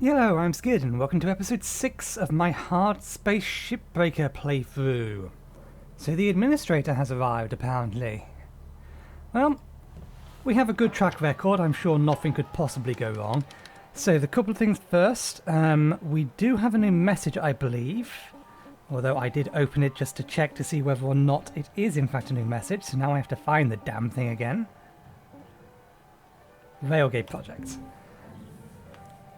Hello, I'm Skid, and welcome to episode 6 of my Hardspace Shipbreaker playthrough. So the administrator has arrived, apparently. Well, we have a good track record, I'm sure nothing could possibly go wrong. So the couple of things first, we do have a new message, I believe. Although I did open it just to check to see whether or not it is in fact a new message, so now I have to find the damn thing again. Railgate Project.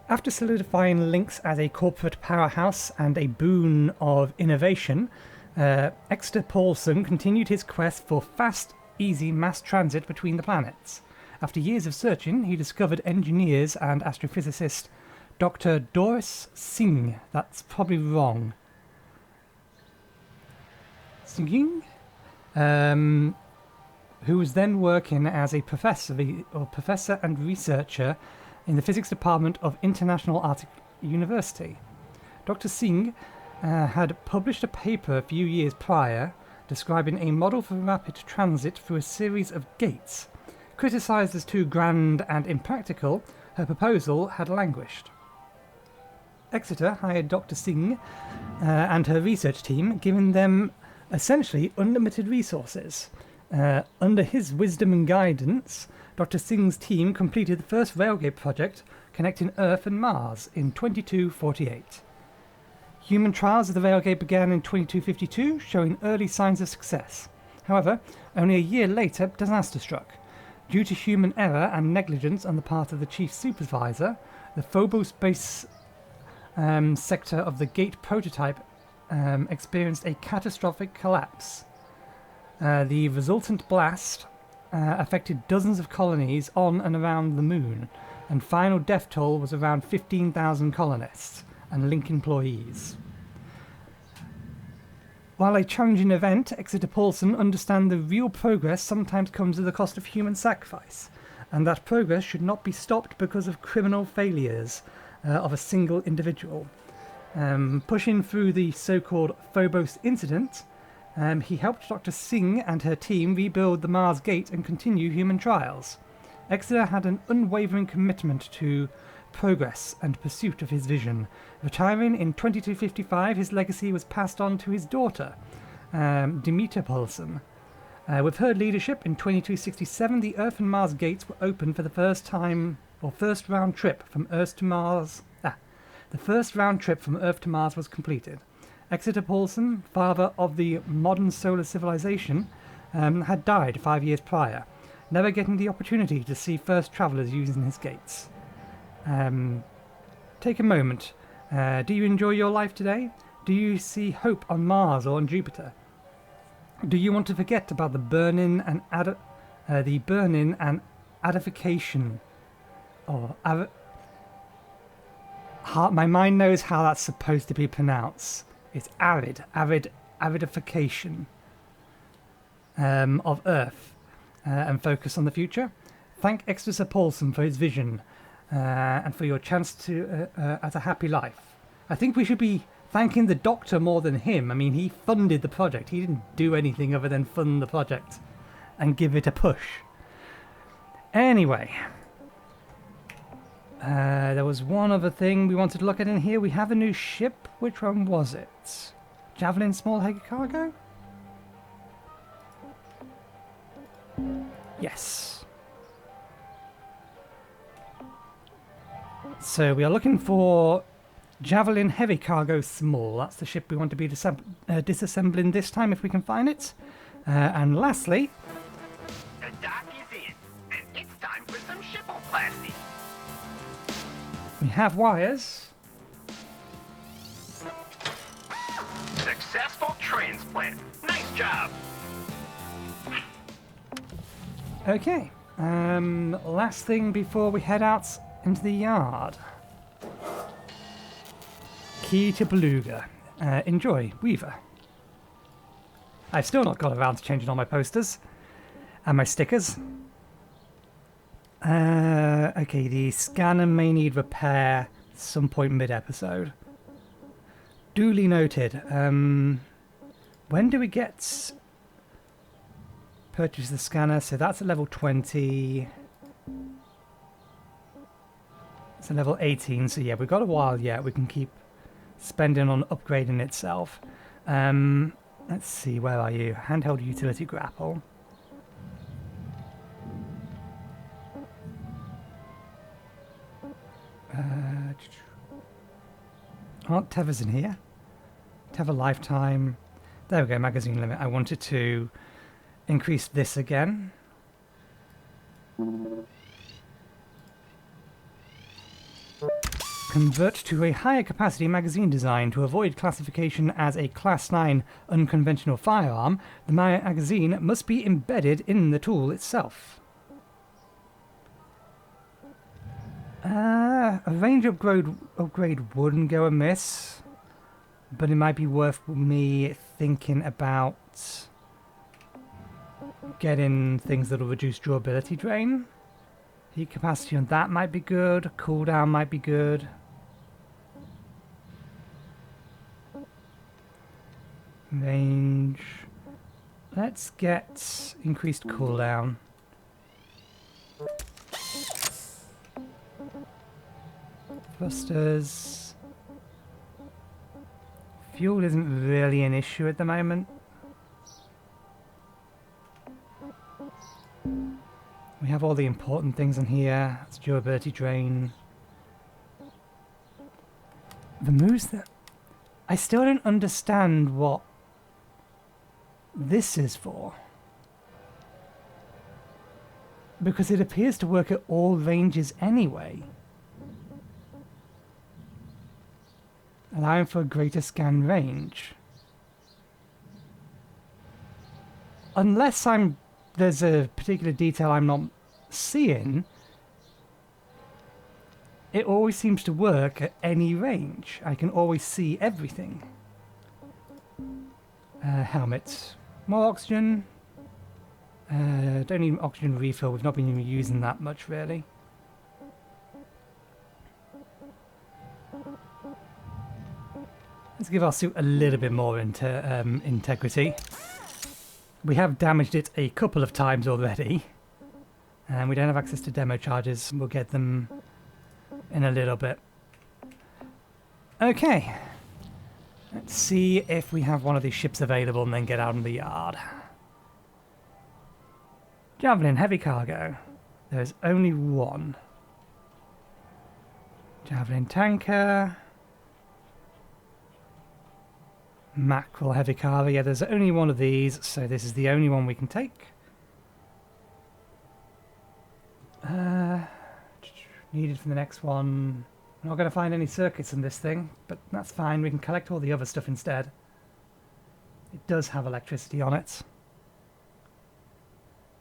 After solidifying Lynx as a corporate powerhouse and a boon of innovation, Exeter Paulson continued his quest for fast, easy mass transit between the planets. After years of searching, he discovered engineers and astrophysicist Dr. Doris Singh, that's probably wrong, Singh, who was then working as a professor and researcher in the physics department of International Arctic University. Dr. Singh had published a paper a few years prior describing a model for rapid transit through a series of gates. Criticised as too grand and impractical, her proposal had languished. Exeter hired Dr. Singh and her research team, giving them essentially unlimited resources. Under his wisdom and guidance, Dr. Singh's team completed the first railgate project connecting Earth and Mars in 2248. Human trials of the railgate began in 2252, showing early signs of success. However, only a year later, disaster struck. Due to human error and negligence on the part of the chief supervisor, the Phobos base sector of the gate prototype experienced a catastrophic collapse. The resultant blast affected dozens of colonies on and around the moon, and final death toll was around 15,000 colonists and Link employees. While a challenging event, Exeter Paulson understand the real progress sometimes comes at the cost of human sacrifice, and that progress should not be stopped because of criminal failures of a single individual. Pushing through the so-called Phobos incident, he helped Dr. Singh and her team rebuild the Mars Gate and continue human trials. Exeter had an unwavering commitment to progress and pursuit of his vision. Retiring in 2255, his legacy was passed on to his daughter, Demeter Paulson. With her leadership in 2267, the Earth and Mars Gates were opened for the first round trip from Earth to Mars. The first round trip from Earth to Mars was completed. Exeter Paulson, father of the modern solar civilization, had died 5 years prior, never getting the opportunity to see first travellers using his gates. Take a moment. Do you enjoy your life today? Do you see hope on Mars or on Jupiter? Do you want to forget about the burning and adification? My mind knows how that's supposed to be pronounced. It's aridification of Earth and focus on the future. Thank Exeter Paulson for his vision and for your chance to at a happy life. I think we should be thanking the Doctor more than him. I mean, he funded the project. He didn't do anything other than fund the project and give it a push. Anyway, there was one other thing we wanted to look at in here. We have a new ship. Which one was it? Javelin Heavy Cargo? Yes. So we are looking for Javelin Heavy Cargo Small. That's the ship we want to be disassembling this time if we can find it. And lastly, the dock is in, and it's time for some shipoplasty. we have wires. Successful transplant. Nice job. Okay. Last thing before we head out into the yard. Key to Beluga. Enjoy, Weaver. I've still not got around to changing all my posters and my stickers. Okay, the scanner may need repair at some point mid-episode. Duly noted. When do we get purchase the scanner? So that's at level 20. It's a level 18, so yeah, we've got a while yet. We can keep spending on upgrading itself. Let's see, where are you? Handheld utility grapple. Oh, Tether's in here. Tether lifetime. There we go, magazine limit. I wanted to increase this again. Convert to a higher capacity magazine design to avoid classification as a Class 9 unconventional firearm. The magazine must be embedded in the tool itself. A range upgrade wouldn't go amiss, but it might be worth me thinking about getting things that will reduce durability drain. Heat capacity on that might be good. Cooldown might be good. Range. Let's get increased cooldown. Thrusters. Fuel isn't really an issue at the moment. We have all the important things in here. It's durability drain. The moves that... I still don't understand what this is for. Because it appears to work at all ranges anyway. Allowing for a greater scan range. Unless there's a particular detail I'm not seeing, it always seems to work at any range. I can always see everything. Helmet. More oxygen. Don't need oxygen refill. We've not been using that much, really. Let's give our suit a little bit more integrity. We have damaged it a couple of times already. And we don't have access to demo charges. We'll get them in a little bit. Okay. Let's see if we have one of these ships available and then get out in the yard. Javelin Heavy Cargo. There's only one. Javelin Tanker. Mackerel Heavy Cargo. Yeah, there's only one of these, so this is the only one we can take. Needed for the next one. I'm not going to find any circuits in this thing, but that's fine. We can collect all the other stuff instead. It does have electricity on it.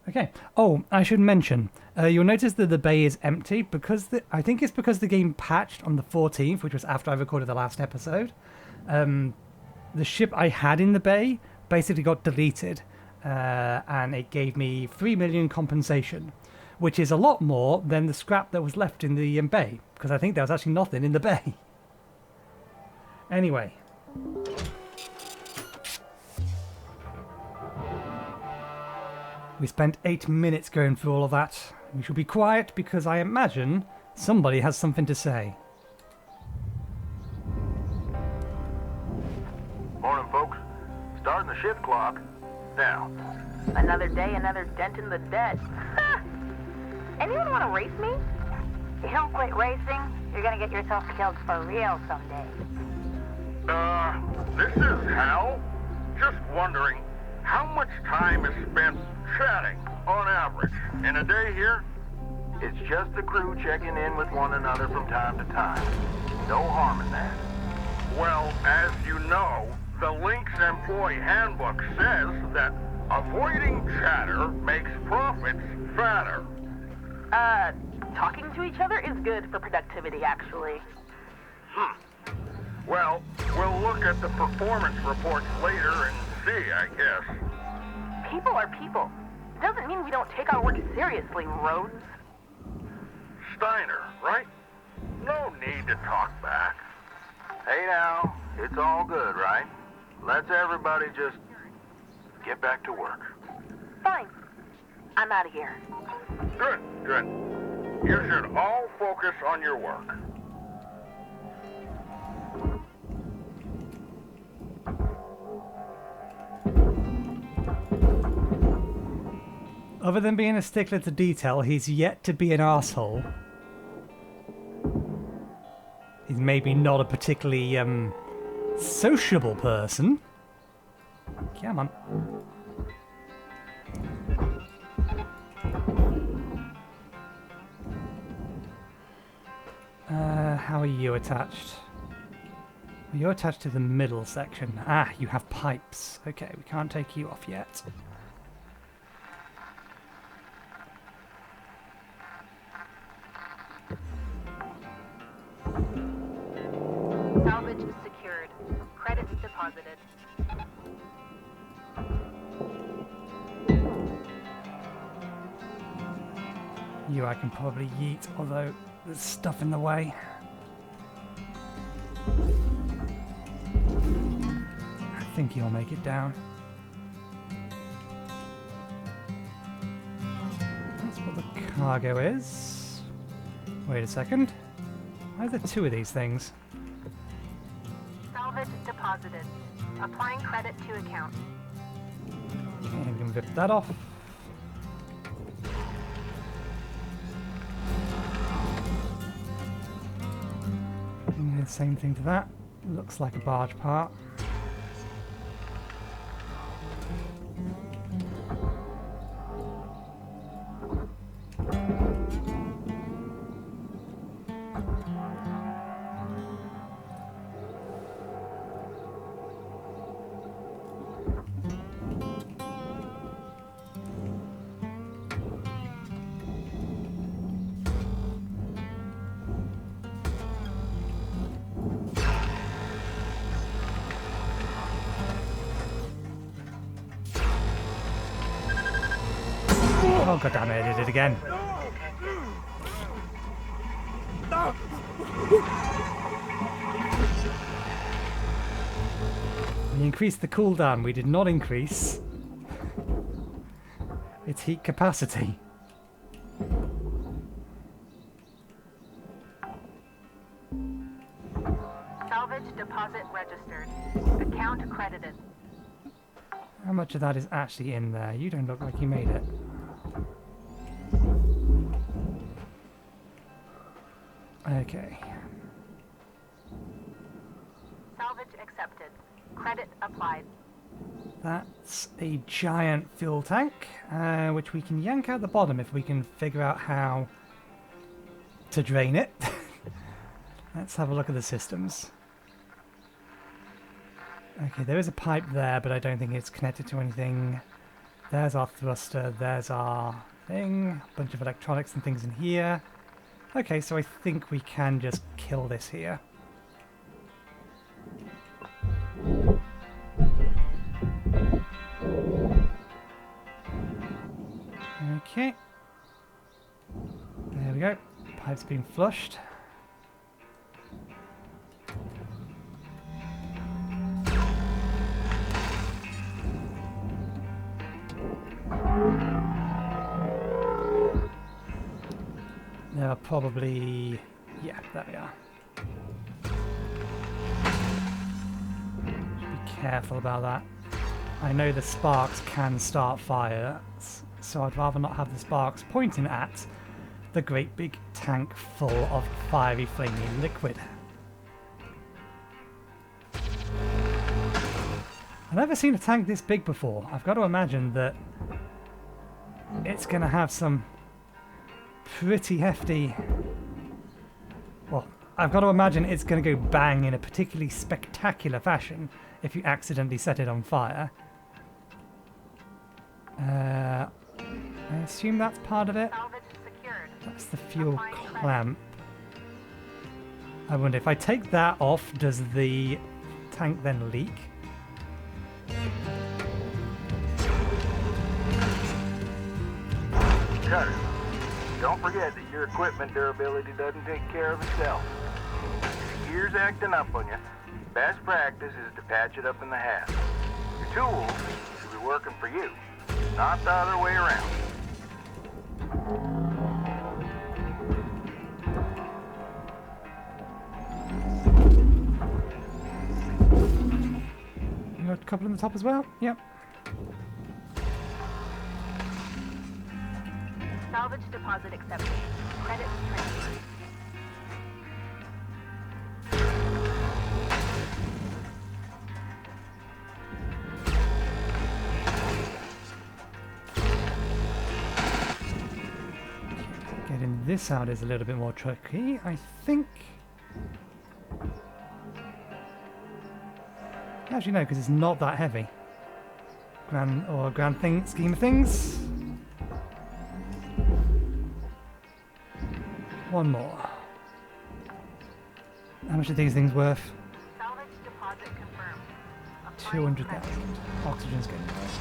Okay. Oh, I should mention, you'll notice that the bay is empty because I think it's because the game patched on the 14th, which was after I recorded the last episode. The ship I had in the bay basically got deleted, and it gave me 3 million compensation, which is a lot more than the scrap that was left in the bay, because I think there was actually nothing in the bay. Anyway. We spent 8 minutes going through all of that. We should be quiet because I imagine somebody has something to say. Morning, folks. Starting the shift clock now. Another day, another dent in the debt. Anyone want to race me? If you don't quit racing, you're gonna get yourself killed for real someday. This is Hal. Just wondering, how much time is spent chatting on average in a day here? It's just the crew checking in with one another from time to time. No harm in that. Well, as you know, the Lynx employee handbook says that avoiding chatter makes profits fatter. Talking to each other is good for productivity, actually. Well, we'll look at the performance reports later and see, I guess. People are people. Doesn't mean we don't take our work seriously, Rhodes. Steiner, right? No need to talk back. Hey now, it's all good, right? Let's everybody just get back to work. Fine. I'm out of here. Good, good. You should all focus on your work. Other than being a stickler to detail, he's yet to be an arsehole. He's maybe not a particularly, sociable person. Come on. How are you attached? You're attached to the middle section. Ah, you have pipes. Okay, we can't take you off yet. Salvage secured. Credits deposited. You I can probably yeet, although there's stuff in the way. I think you'll make it down. That's what the cargo is. Wait a second. Why are there two of these things? Salvage deposited. Applying credit to account. Okay, we can rip that off. Same thing to that. Looks like a barge part. Oh god damn it, I did it again. We increased the cooldown, we did not increase its heat capacity. Salvage deposit registered. Account credited. How much of that is actually in there? You don't look like you made it. Okay. Salvage accepted. Credit applied. That's a giant fuel tank, which we can yank out the bottom if we can figure out how to drain it. Let's have a look at the systems. Okay, there is a pipe there, but I don't think it's connected to anything. There's our thruster, there's our thing, a bunch of electronics and things in here. Okay, so I think we can just kill this here. Okay. There we go. Pipe's been flushed. There are probably... yeah, there we are. Should be careful about that. I know the sparks can start fires, so I'd rather not have the sparks pointing at the great big tank full of fiery flaming liquid. I've never seen a tank this big before. I've got to imagine that it's going to have some pretty hefty... well, I've got to imagine it's going to go bang in a particularly spectacular fashion if you accidentally set it on fire. I assume that's part of it. That's the fuel clamp. I wonder if I take that off, does the tank then leak? Cutter, don't forget that your equipment durability doesn't take care of itself. If the gear's acting up on you, best practice is to patch it up in the half. Your tools should be working for you, not the other way around. couple in the top as well. Yep. Salvage deposit accepted. Credits transferred. Getting this out is a little bit more tricky, I think. Actually, no, because it's not that heavy. Grand scheme of things. One more. How much are these things worth? Salvage deposit confirmed. 200,000. Oxygen's getting worse.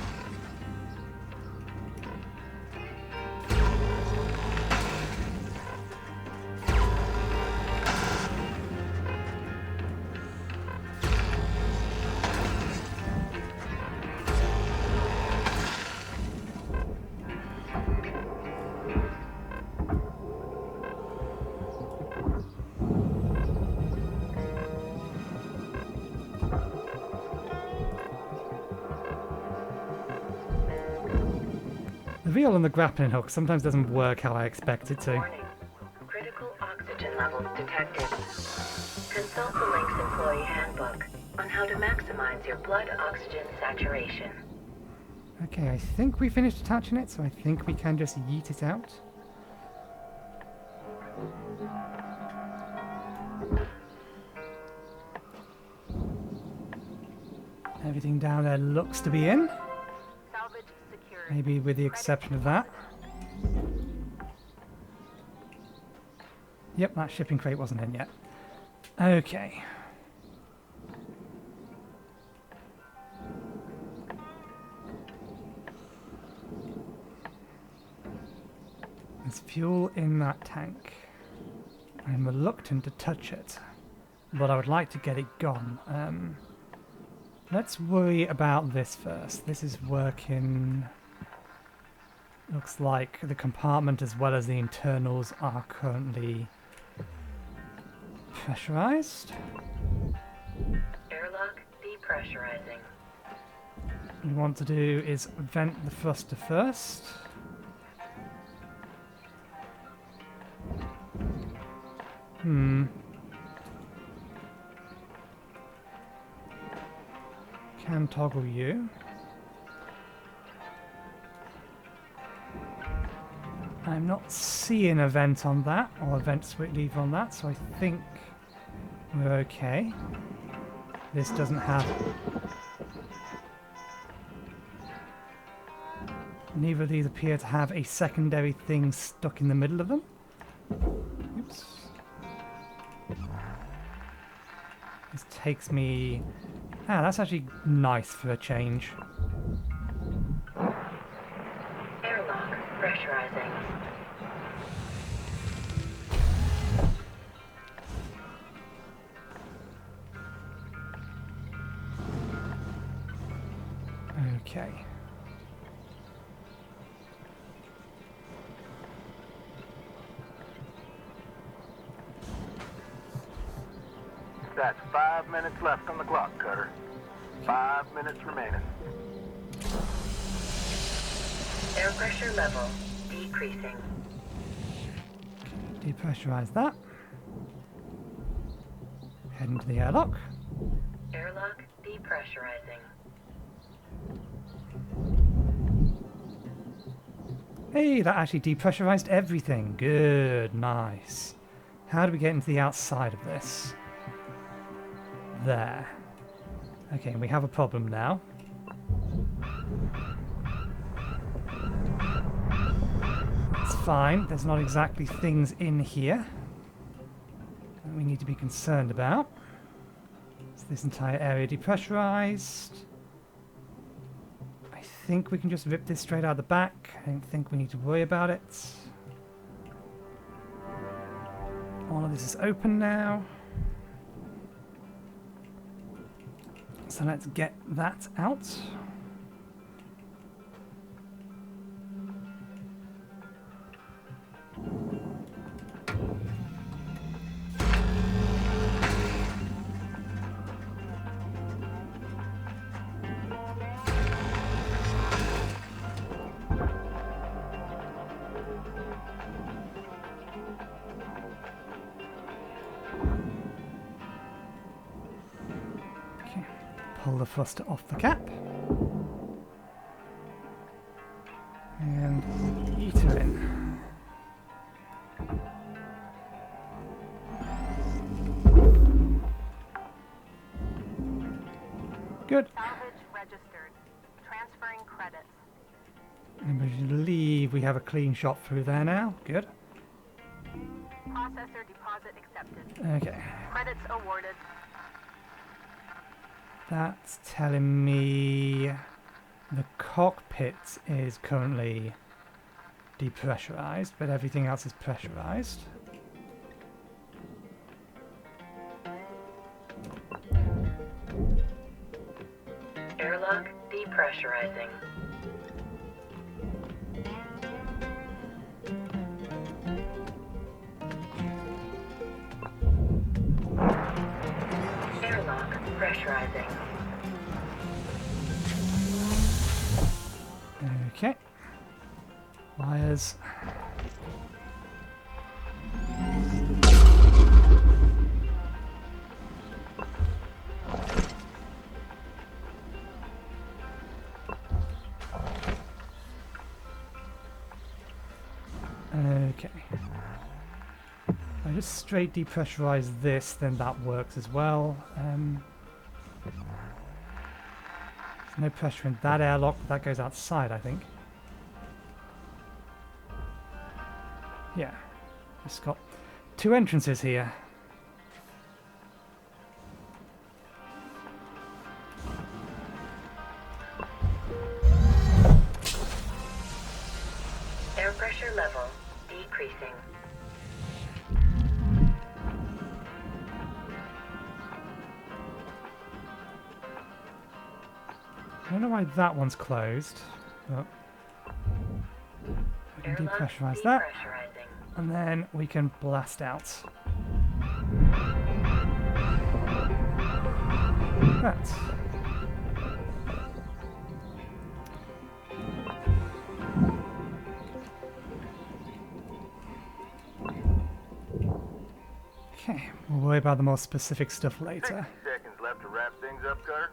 The reel on the grappling hook sometimes doesn't work how I expect it to. Warning. Critical oxygen levels detected. Consult the Link's employee handbook on how to maximize your blood oxygen saturation. Okay, I think we finished attaching it, so I think we can just yeet it out. Everything down there looks to be in. Salvage secured. Maybe with the exception of that. Yep, that shipping crate wasn't in yet. Okay. There's fuel in that tank. I'm reluctant to touch it, but I would like to get it gone. Let's worry about this first. This is working. Looks like the compartment as well as the internals are currently pressurized. Airlock depressurizing. What we want to do is vent the thruster first. Can toggle you. I'm not seeing a vent on that, or a vent switch lever on that, so I think we're okay. This doesn't have... Neither of these appear to have a secondary thing stuck in the middle of them. Oops. This takes me... Ah, that's actually nice for a change. Airlock pressurizing. Okay. That's 5 minutes left on the clock, Cutter. 5 minutes remaining. Air pressure level decreasing. Depressurize that. Head into the airlock. Airlock depressurizing. Hey, that actually depressurized everything. Good, nice. How do we get into the outside of this? There. Okay, we have a problem now. It's fine. There's not exactly things in here that we need to be concerned about. Is this entire area depressurized? I think we can just rip this straight out the back. I don't think we need to worry about it. All of this is open now. So let's get that out. pull the thruster off the cap. And eat her in. Good. Salvage registered. Transferring credits. And I believe we have a clean shot through there now. Good. Processor deposit accepted. Okay. Credits awarded. That's telling me the cockpit is currently depressurized, but everything else is pressurized. Airlock depressurizing. Airlock pressurizing. Okay. Wires. Okay. I just straight depressurize this, then that works as well. There's no pressure in that airlock, but that goes outside, I think. Yeah. Just got two entrances here. Air pressure level decreasing. I don't know why that one's closed, but we can Airlock depressurize that, depressurizing. and then we can blast out. That. Okay, we'll worry about the more specific stuff later. 60 seconds left to wrap things up, Cutter.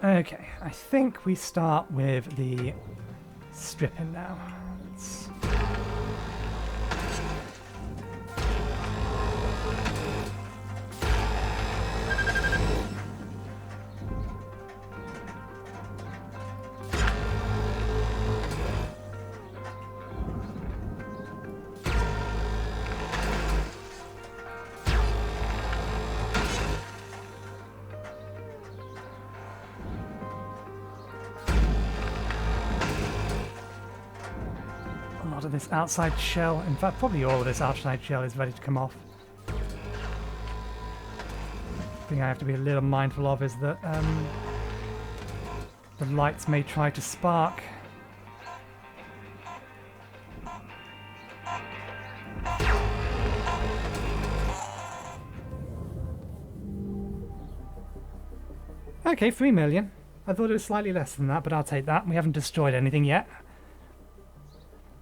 Okay, I think we start with the stripping now. Let's... A lot of this outside shell, in fact probably all of this outside shell is ready to come off. The thing I have to be a little mindful of is that the lights may try to spark. Okay, 3 million. I thought it was slightly less than that, but I'll take that. We haven't destroyed anything yet.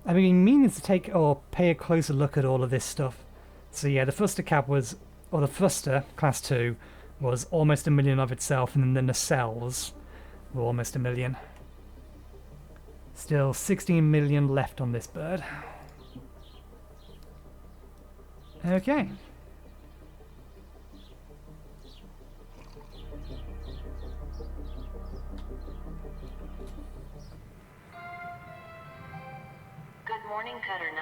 I've been meaning to take or pay a closer look at all of this stuff. So yeah, the thruster cap was, or the thruster, class 2, was almost 1 million of itself, and then the nacelles were almost 1 million. Still 16 million left on this bird. Okay. Good morning, Cutter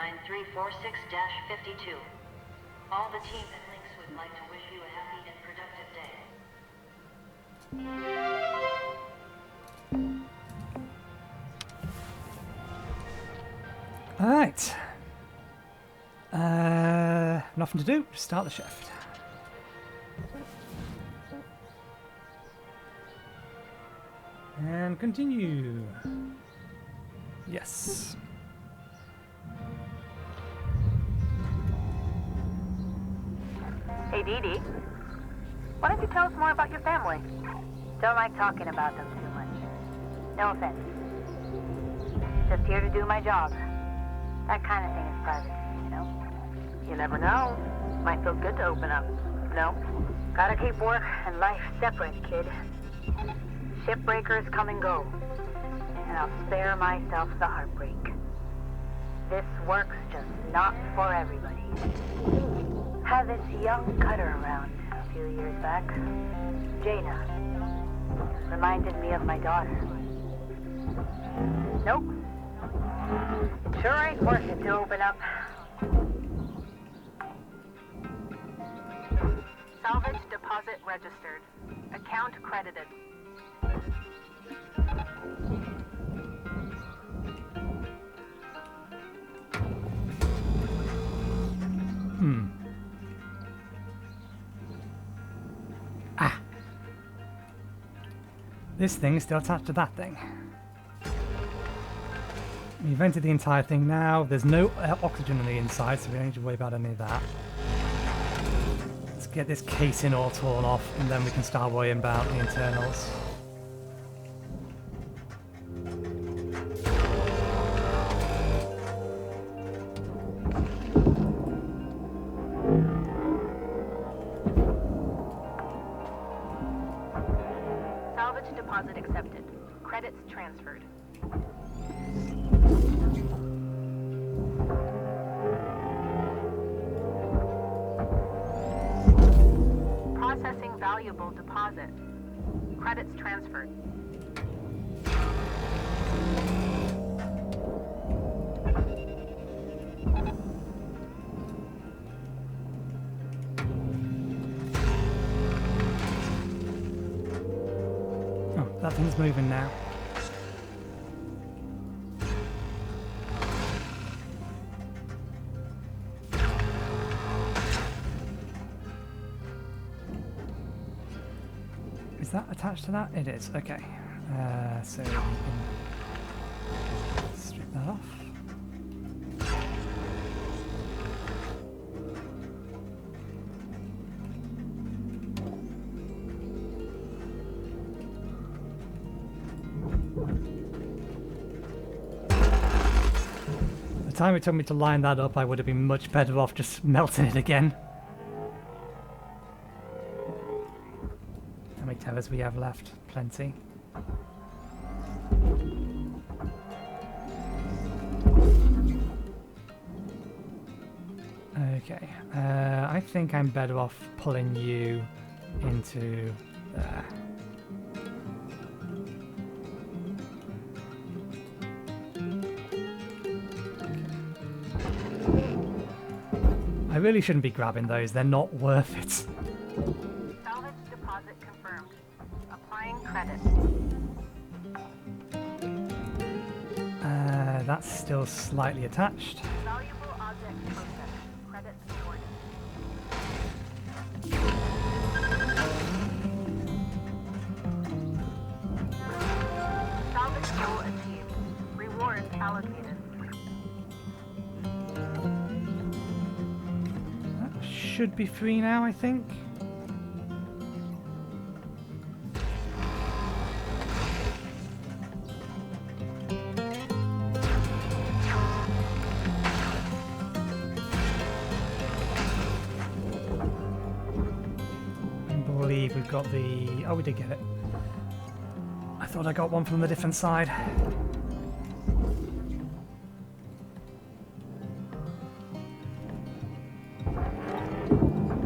9346-52. All the team at Lynx would like to wish you a happy and productive day. Alright. Nothing to do, just start the shift. And continue. Yes. Hey, Dee Dee. Why don't you tell us more about your family? Don't like talking about them too much. No offense. Just here to do my job. That kind of thing is private, you know? You never know. Might feel good to open up, no? Gotta keep work and life separate, kid. Shipbreakers come and go, and I'll spare myself the heartbreak. This work's just not for everybody. Had this young cutter around a few years back. Jaina. Reminded me of my daughter. Nope. It sure ain't worth it to open up. Salvage deposit registered. Account credited. This thing is still attached to that thing. We've vented the entire thing now. There's no oxygen on the inside, so we don't need to worry about any of that. Let's get this casing all torn off, and then we can start worrying about the internals. Salvage deposit accepted. Credits transferred. Processing valuable deposit. Credits transferred. Oh, that thing's moving now. Is that attached to that? It is, okay. So we can strip that off. The time it took me to line that up, I would have been much better off just melting it again. How many tethers we have left? Plenty. Okay, I think I'm better off pulling you into there. I really shouldn't be grabbing those, they're not worth it. Salvage deposit confirmed. Applying credit. That's still slightly attached. Valuable object processed. Credits awarded. Salvage goal achieved. Rewards allocated. That should be free now, I think. We've got the... oh, we did get it. I thought I got one from a different side.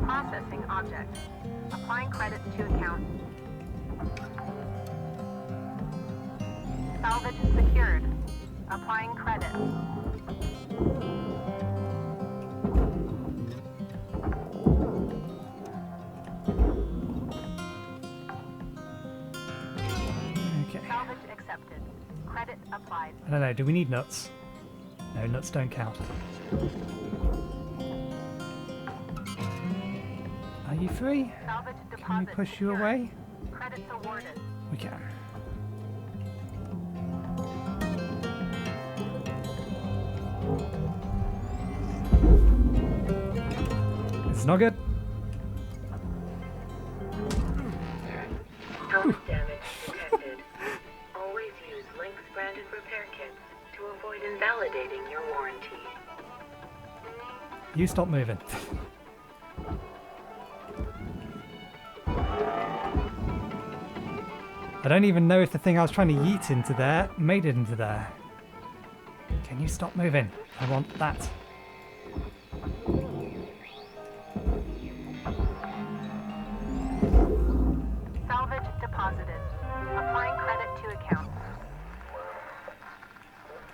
Processing object. Applying credits to account. Salvage secured. Applying credit. Salvage accepted. Credit applied. I don't know, do we need nuts? No, nuts don't count. Are you free? Salvage Can we deposit push you secured. away? Credits awarded. We can. It's not good. Helmet damage detected. Always use Lynx branded repair kits to avoid invalidating your warranty. You stop moving. I don't even know if the thing I was trying to yeet into there made it into there. Can you stop moving? I want that. Salvage deposited. Applying credit to account.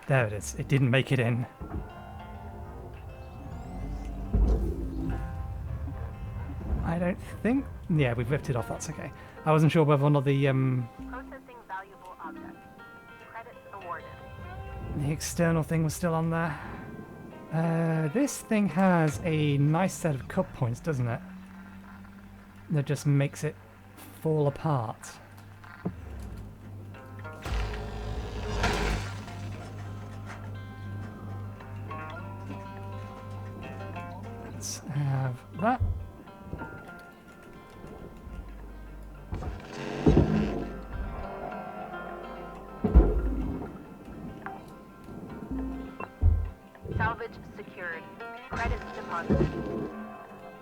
There it is. It didn't make it in. I don't think... Yeah, we've ripped it off. That's okay. I wasn't sure whether or not the Processing valuable object. Credits awarded. the external thing was still on there. This thing has a nice set of cut points, doesn't it? That just makes it fall apart. Let's have that. Salvage secured. Credits deposited.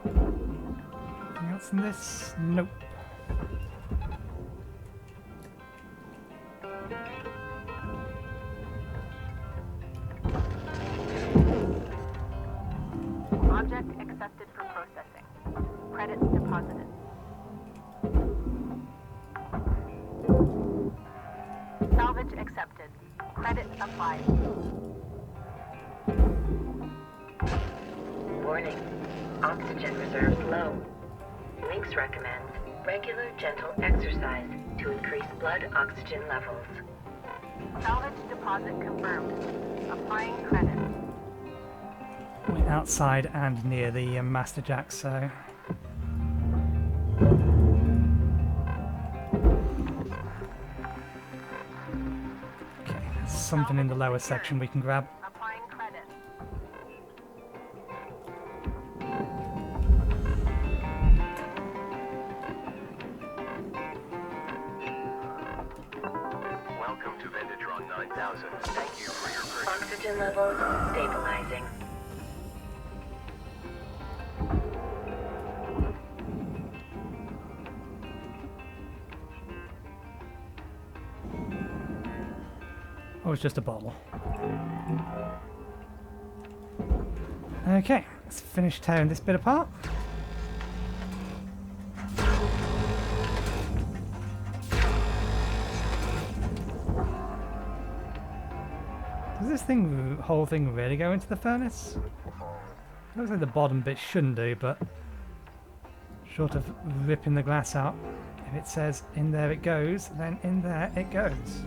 Anything else in this? Nope. Object accepted for processing. Credits deposited. Salvage accepted. Credit applied. Warning. Oxygen reserves low. Lynx recommends regular gentle exercise to increase blood oxygen levels. Salvage deposit confirmed. Applying credit. We're outside and near the master jack, so... Okay, there's something in the lower section we can grab. Applying credit. Welcome to Vendatron 9000. Thank you for your purchase. Oxygen levels stabilizing. Oh, it's just a bottle. Okay, let's finish tearing this bit apart. Does this whole thing really go into the furnace? Looks like the bottom bit shouldn't do, but short of ripping the glass out, if it says in there it goes, then in there it goes.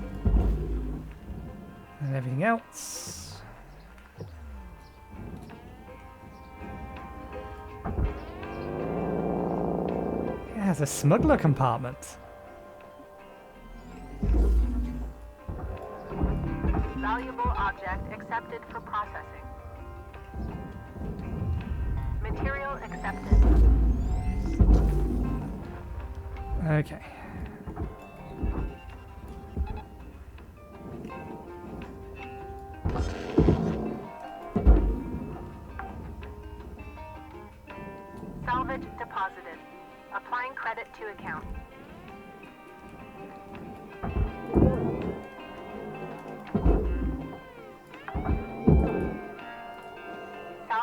And everything else. It has a smuggler compartment. Valuable object accepted for processing. Material accepted. Okay. Salvage deposited. Applying credit to account.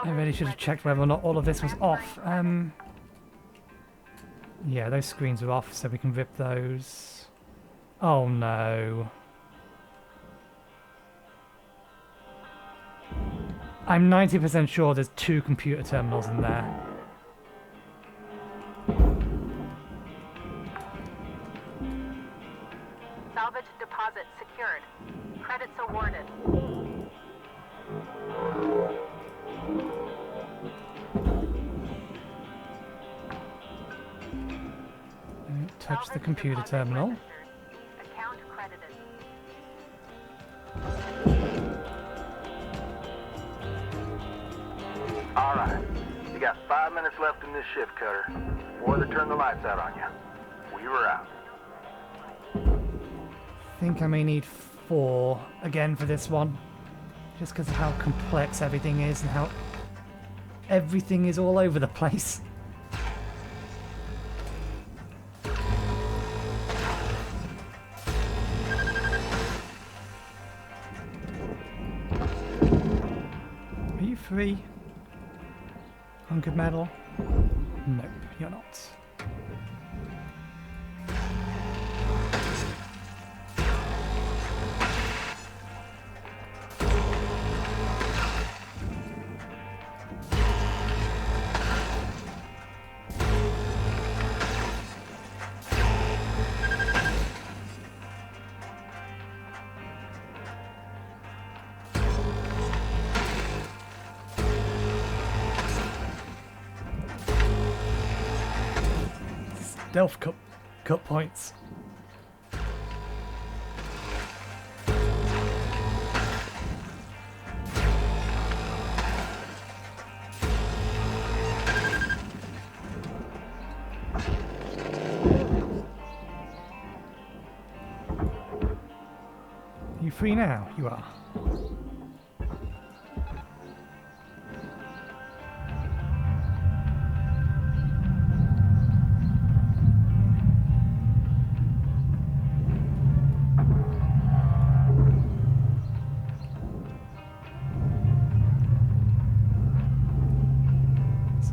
I really should have checked whether or not all of this was off. Yeah, those screens are off, so we can rip those. Oh no. I'm 90% sure there's 2 computer terminals in there. Salvage deposit secured. Credits awarded. Don't touch the computer terminal. Account credited. All right. You got 5 minutes left in this shift, Cutter. Before they turn the lights out on you. We were out. I think I may need 4 again for this one. Just because of how complex everything is and how everything is all over the place. 3 on good metal? Nope, you're not. Stealth cut points. You free now? You are.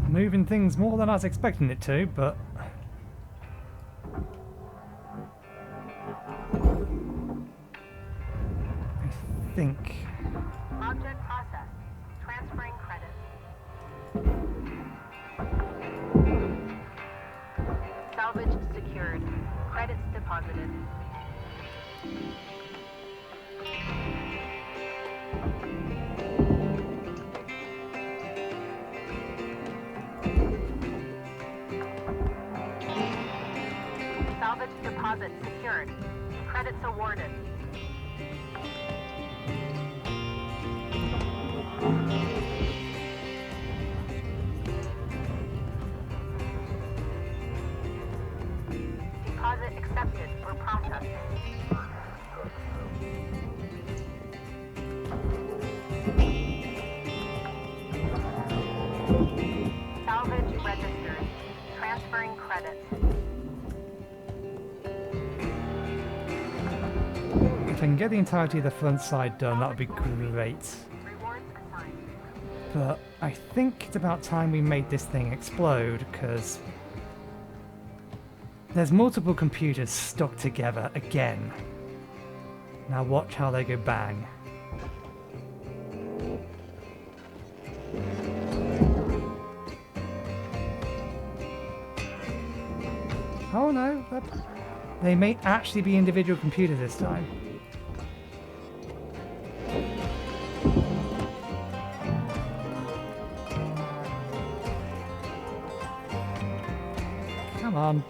Moving things more than I was expecting it to, but I think Object processed. Transferring credit. Salvage secured. Credits deposited. Salvage deposit secured. Credits awarded. Deposit accepted for processing. Salvage registered. Transferring credits. if I can get the entirety of the front side done, that would be great. Rewards assigned. But I think it's about time we made this thing explode, because there's multiple computers stuck together again. Now watch how they go bang. Oh no, they may actually be individual computers this time. Come on.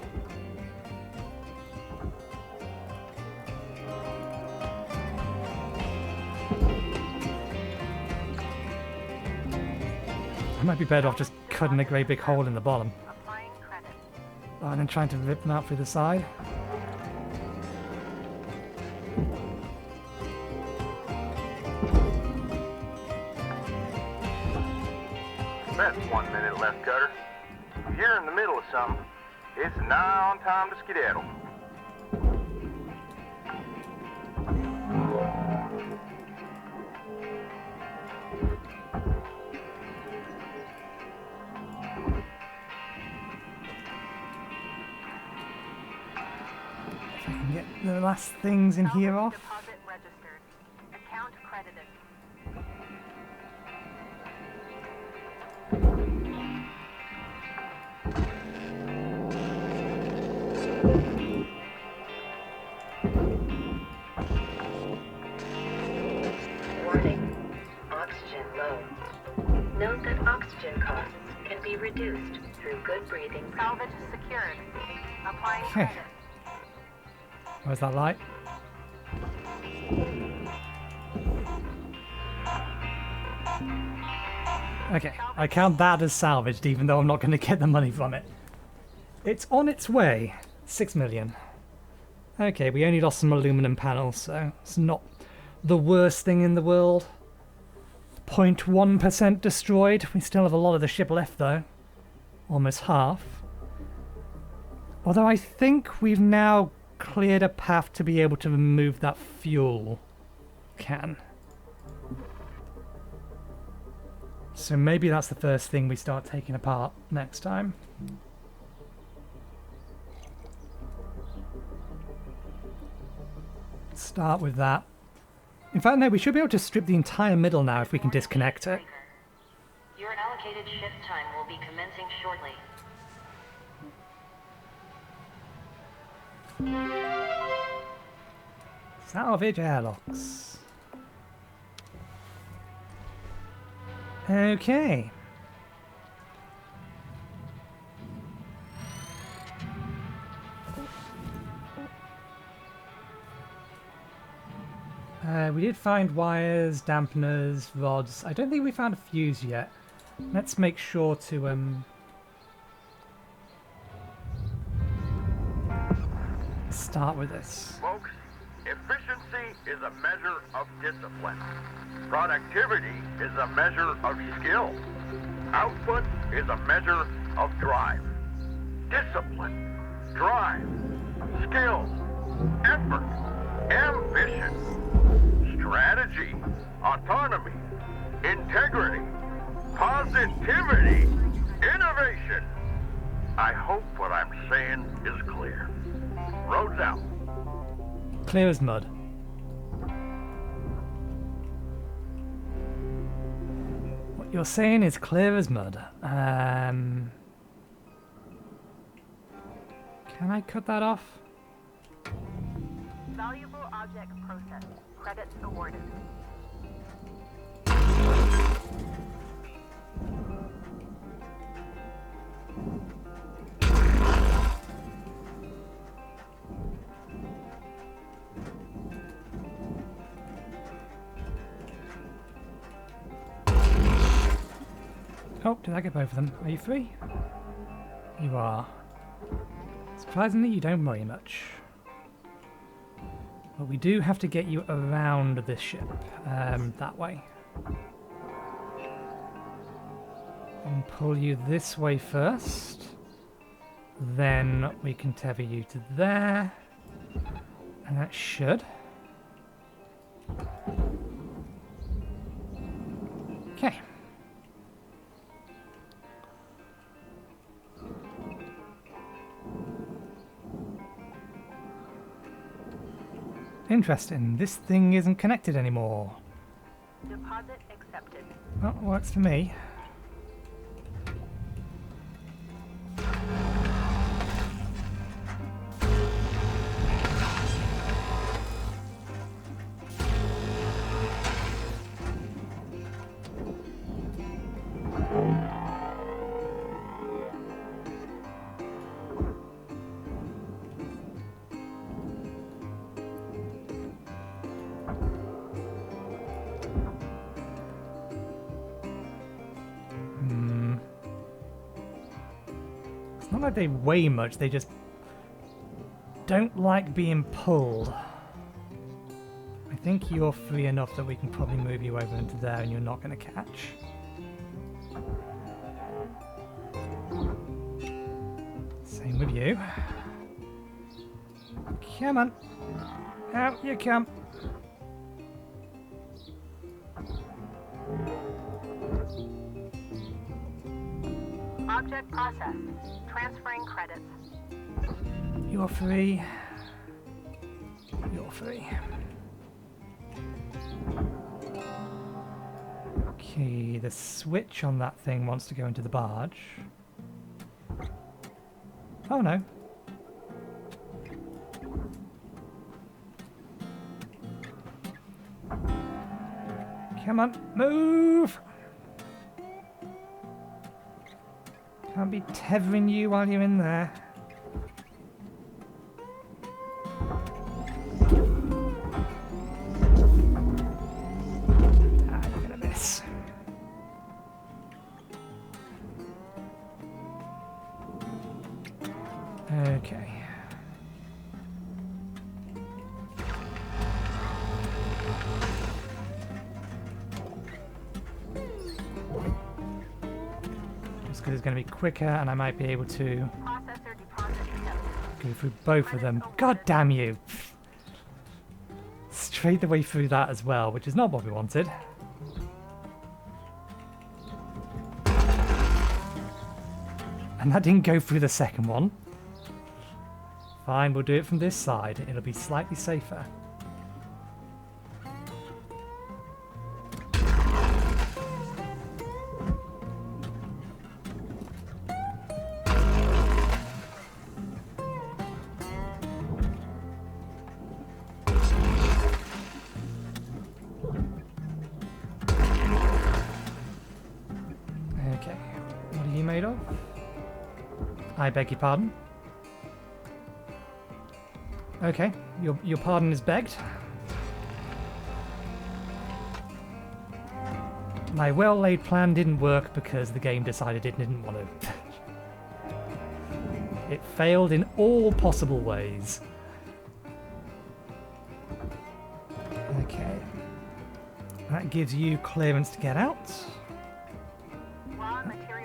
I might be better off just cutting a great big hole in the bottom. Applying credit. And then trying to rip them out through the side. That's 1 minute left, Cutter. If you're in the middle of something, it's nigh on time to skedaddle. If I can get the last things in here off. Deposit registered. Account credited. Warning. Oxygen low. Note that oxygen costs can be reduced through good breathing Salvage secured. Applying Okay. credit. Where's that light? Okay, I count that as salvaged, even though I'm not going to get the money from it. It's on its way. 6 million. Okay, we only lost some aluminum panels, so it's not the worst thing in the world. 0.1% destroyed. We still have a lot of the ship left, though. Almost half. Although I think we've now cleared a path to be able to remove that fuel can. So maybe that's the first thing we start taking apart next time. Start with that. In fact, no, we should be able to strip the entire middle now if we can disconnect it. Your allocated shift time will be commencing shortly. Salvage airlocks. Okay. We did find wires, dampeners, rods. I don't think we found a fuse yet. Let's make sure to start with this. Folks, efficiency is a measure of discipline. Productivity is a measure of skill. Output is a measure of drive. Discipline, drive, skill, effort, ambition, strategy, autonomy, integrity, positivity, innovation. I hope what I'm saying is clear. Roads out. Clear as mud. What you're saying is clear as mud. Can I cut that off? Valuable object processed. Credits awarded. Oh, did I get both of them? Are you free? You are. Surprisingly, you don't worry much. But we do have to get you around this ship, that way. And pull you this way first. Then we can tether you to there. And that should. Okay. Interesting. This thing isn't connected anymore. Deposit accepted. Well, works for me. It's not like they weigh much, they just don't like being pulled. I think you're free enough that we can probably move you over into there and you're not going to catch. Same with you. Come on. Out you come. Object processed. Transferring credits. You're free. You're free. Okay, the switch on that thing wants to go into the barge. Oh no. Come on, move! Can't be tethering you while you're in there. Ah, you're gonna miss. Okay. Just because it's going to be quicker and I might be able to Processor deposit accepted. go through both of them. God damn you! Straight the way through that as well, which is not what we wanted. And that didn't go through the second one. Fine, we'll do it from this side. It'll be slightly safer. Okay, what are you made of? I beg your pardon. Okay, your pardon is begged. My well-laid plan didn't work because the game decided it didn't want to. It failed in all possible ways. Okay. That gives you clearance to get out.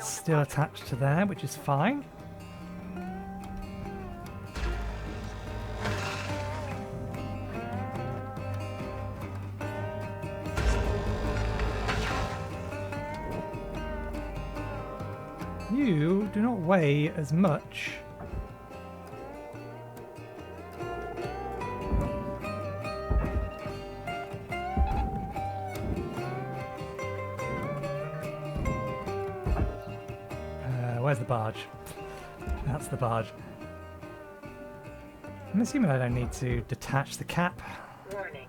Still attached to there, which is fine. You do not weigh as much. Where's the barge? That's the barge. I'm assuming I don't need to detach the cap. Warning.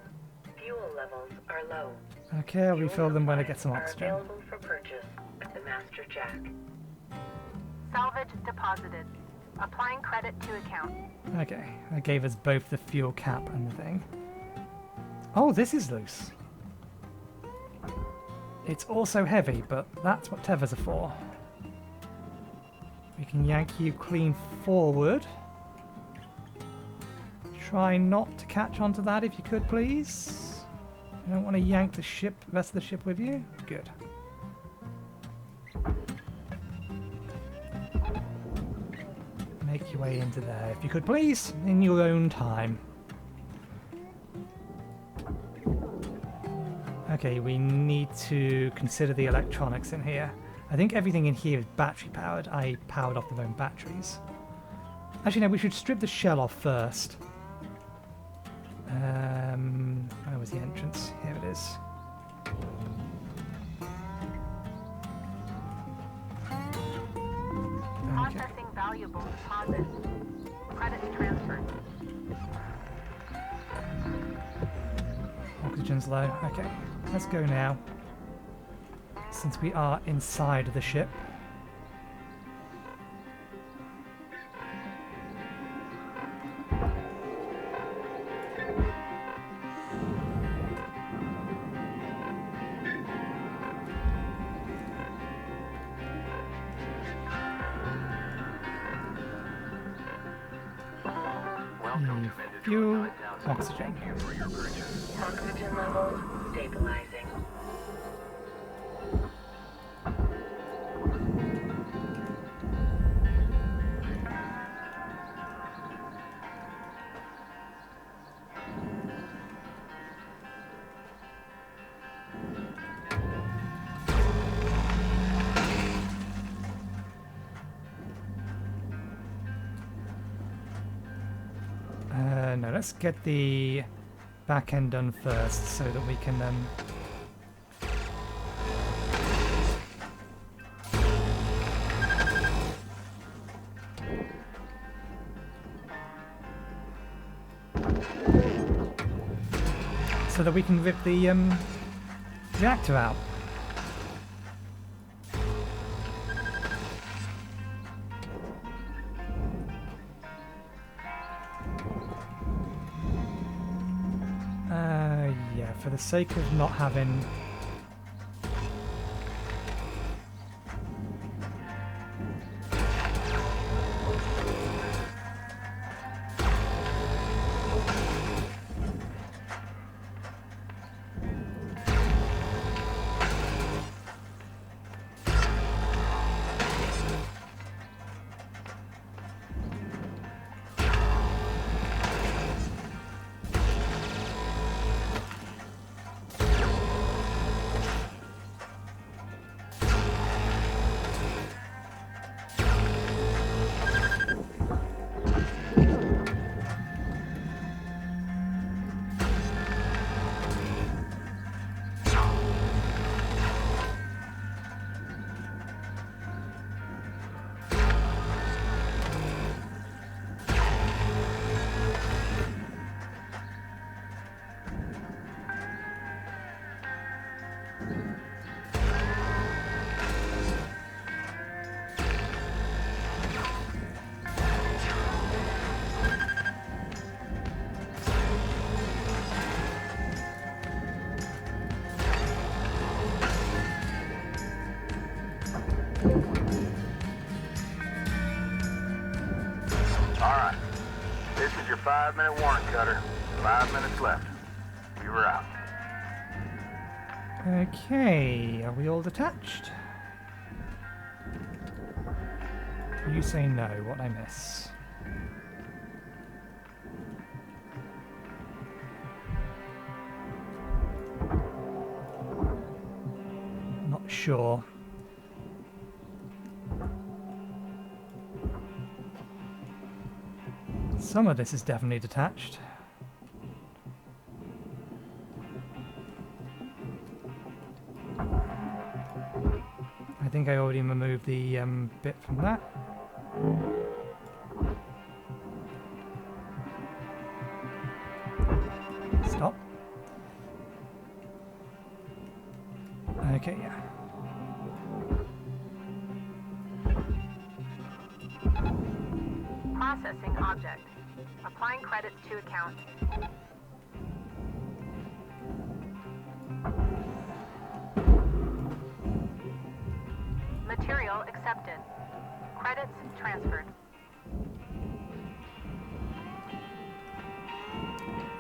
Fuel levels are low. Okay, I'll refill them when I get some oxygen. Are available for purchase at the Master Jack. Salvage deposited. Applying credit to account. Okay, that gave us both the fuel cap and the thing. Oh, this is loose. It's also heavy, but that's what tethers are for. We can yank you clean forward. Try not to catch onto that if you could, please. You don't want to yank the rest of the ship with you. Good. Make your way into there if you could, please, in your own time. Okay, we need to consider the electronics in here. I think everything in here is battery powered. I powered off the own batteries. Actually, no, we should strip the shell off first. Where was the entrance? Here it is. Okay. Processing valuable deposit. Credits transferred. Oxygen's low. Okay, let's go now. Since we are inside the ship. Fuel, oxygen. Oxygen levels stabilizing. No, let's get the back end done first so that we can rip the reactor out. Yeah, for the sake of not having... 5-minute warrant, Cutter. 5 minutes left. We were out. Okay, are we all detached? You say no, what I miss? Not sure. Some of this is definitely detached. I think I already removed the bit from that. Stop. Okay, yeah. Processing object. Applying credits to account. Material accepted. Credits transferred.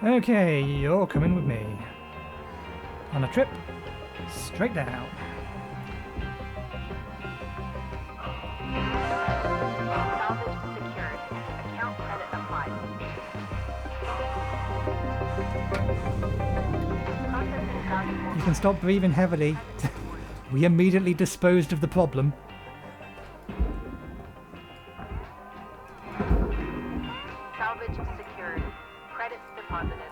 Okay, you're coming with me. On a trip, straight down. Salvage secured. Account credit applied. Processing valuable. You can stop breathing heavily. We immediately disposed of the problem. Salvage secured. Credits deposited.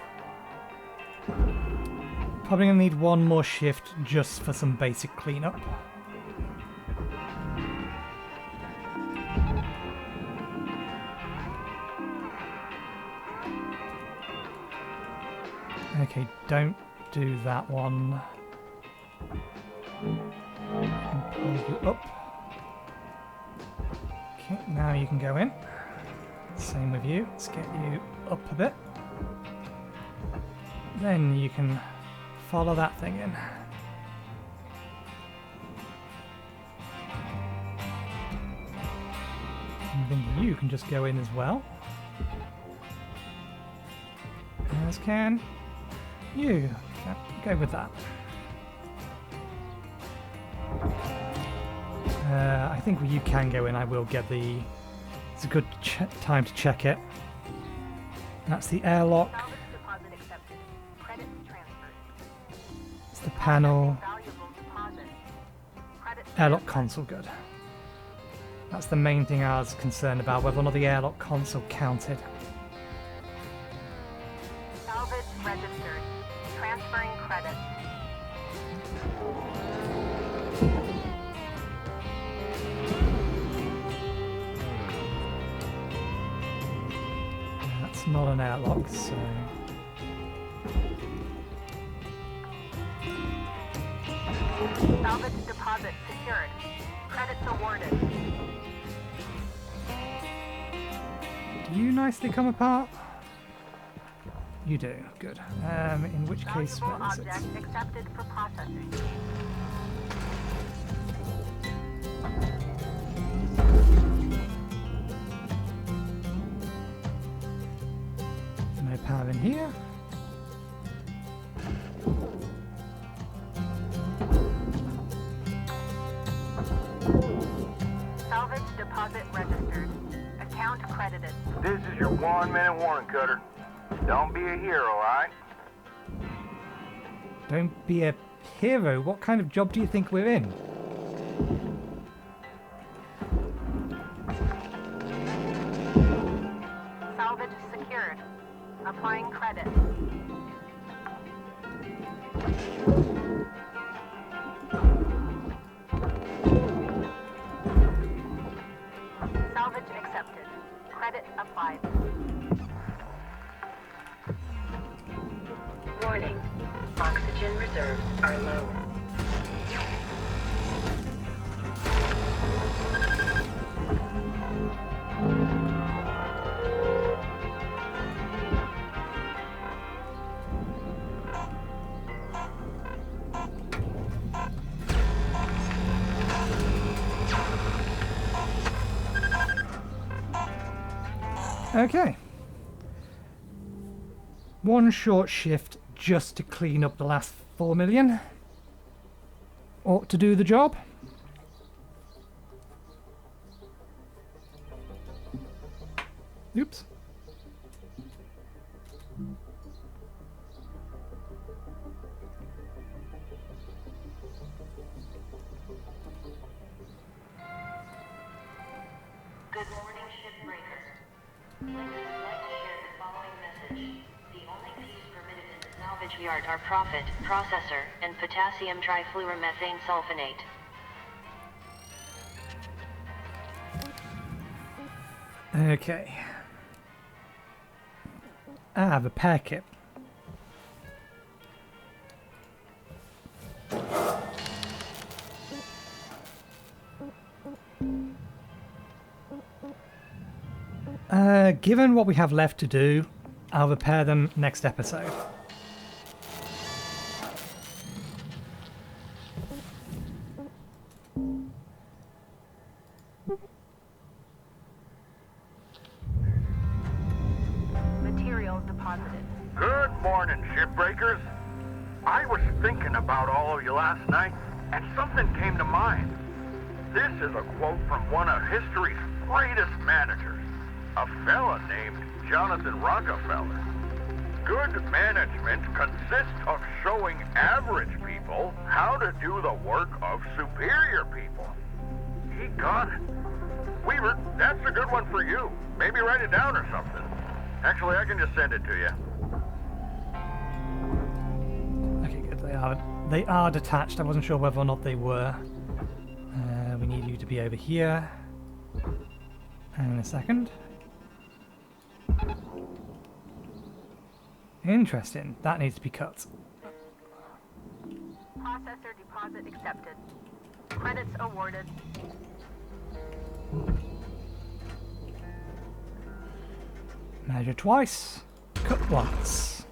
Probably gonna need one more shift just for some basic cleanup. Okay, don't do that one. And pull you up. Okay, now you can go in. Same with you. Let's get you up a bit. Then you can follow that thing in. I think you can just go in as well. As can you. Go with that. I think you can go in. I will get the... It's a good time to check it. That's the airlock. Salvage deposit accepted. Credits transferred. It's the panel. Valuable deposit. Credits Airlock console, good. That's the main thing I was concerned about, whether or not the airlock console counted. Salvage registered. Transferring credits. That's not an airlock, so... Salvage deposit secured. Credits awarded. Do you nicely come apart? You do, good. In which case, Valuable what is it? object accepted for processing. No power in here. Salvage deposit registered. Account credited. This is your 1-minute warrant, Cutter. Don't be a hero, alright? Don't be a hero. What kind of job do you think we're in? Salvage secured. Applying credit. Salvage accepted. Credit applied. Warning. Oxygen reserves are low. Okay. One short shift just to clean up the last 4 million. Ought to do the job. Oops. Good morning, Shipbreaker. Link would like to share the following message. The only fees permitted in the salvage yard are profit, processor, and potassium trifluoromethane sulfonate. Okay. Repair kit. Given what we have left to do, I'll repair them next episode. Materials deposited. Good morning, shipbreakers. I was thinking about all of you last night, and something came to mind. This is a quote from one of history's greatest managers, a fella named Jonathan Rockefeller. Good management consists of showing average people how to do the work of superior people. He got it. Weaver, that's a good one for you. Maybe write it down or something. Actually, I can just send it to you. Okay, good. They are detached. I wasn't sure whether or not they were. We need you to be over here. And in a second. Interesting. That needs to be cut. Processor deposit accepted. Credits awarded. Measure twice. Cut once.